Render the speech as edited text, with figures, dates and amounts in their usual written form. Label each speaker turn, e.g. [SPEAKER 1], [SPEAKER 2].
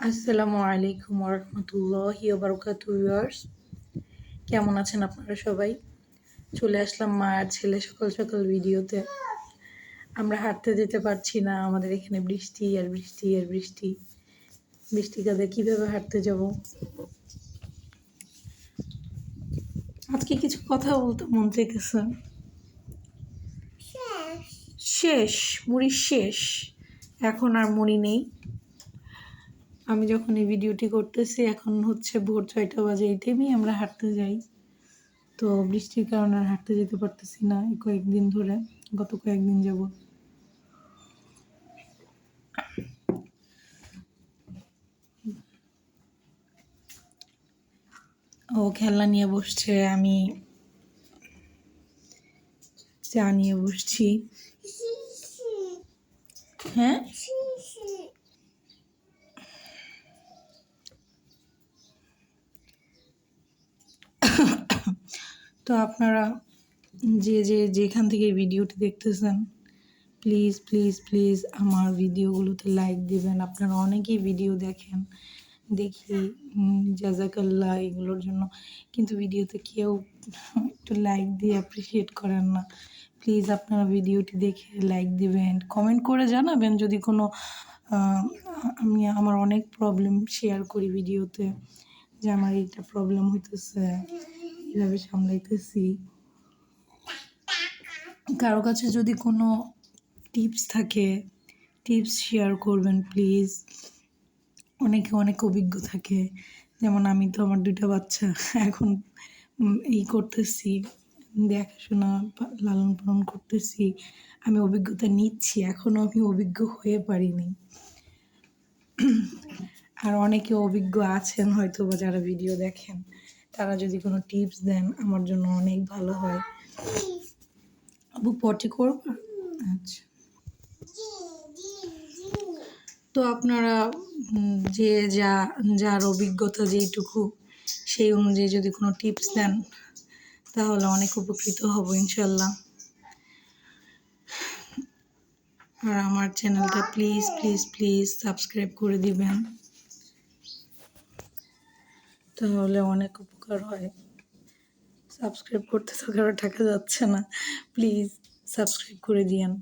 [SPEAKER 1] আসসালামু আলাইকুম ওরহমতুল্লাহি ওবারাকাতুহু ভিউয়ার্স, কেমন আছেন আপনারা সবাই? চলে আসলাম মা আর ছেলে সকাল সকাল ভিডিওতে। আমরা হাঁটতে যেতে পারছি না, আমাদের এখানে বৃষ্টি আর বৃষ্টি আর বৃষ্টি। বৃষ্টি কাদে কীভাবে হাঁটতে যাব? আজকে কিছু কথা বলতে মন চাইতেছে। শেষ মুড়ি শেষ, এখন আর মুড়ি নেই। আমি যখন এই ভিডিওটি করতেছি এখন হচ্ছে ভোর 6টা বাজে। এই টাইমেই আমরা হাঁটতে যাই, তো বৃষ্টির কারণে আর হাঁটতে যেতে পারতেছি না এই কয়েকদিন ধরে, গত কয়েকদিন যাবত। ও খেলনা নিয়ে বসছে, আমি চা নিয়ে বসছি। হ্যাঁ, তো আপনারা যেখান থেকে ভিডিওটি দেখতেছেন, প্লিজ প্লিজ প্লিজ আমার ভিডিওগুলোতে লাইক দিবেন। আপনারা অনেকেই ভিডিও দেখেন, দেখি জাজাকাল্লাহ এগুলোর জন্য, কিন্তু ভিডিওতে কেউ একটু লাইক দিয়ে অ্যাপ্রিসিয়েট করেন না। প্লিজ আপনারা ভিডিওটি দেখে লাইক দিবেন, কমেন্ট করে জানাবেন যদি কোনো আমি আমার অনেক প্রবলেম শেয়ার করি ভিডিওতে, যে আমার এইটা প্রবলেম হইতেছে, এইভাবে সামলাইতেছি। কারো কাছে যদি কোনো টিপস থাকে, টিপস শেয়ার করবেন প্লিজ। অনেকে অনেক অভিজ্ঞ থাকে, যেমন আমি তো আমার 2টা বাচ্চা এখন করতেছি, দেখাশোনা লালন পালন করতেছি, আমি অভিজ্ঞতা নিচ্ছি, এখনও আমি অভিজ্ঞ হয়ে পারিনি। আর অনেকে অভিজ্ঞ আছেন হয়তো, বা যারা ভিডিও দেখেন, তারা যদি কোনো টিপস দেন আমার জন্য অনেক ভালো হয়। আবু পটি করব, আচ্ছা। তো আপনারা যে যার অভিজ্ঞতা যেইটুকু, সেই অনুযায়ী যদি কোনো টিপস দেন তাহলে অনেক উপকৃত হব ইনশাল্লাহ। আর আমার চ্যানেলটা প্লিজ প্লিজ প্লিজ সাবস্ক্রাইব করে দিবেন, তাহলে অনেক উপকার হয়। সাবস্ক্রাইব করতে তো কারো টাকা যাচ্ছে না, প্লিজ সাবস্ক্রাইব করে দিয়েন।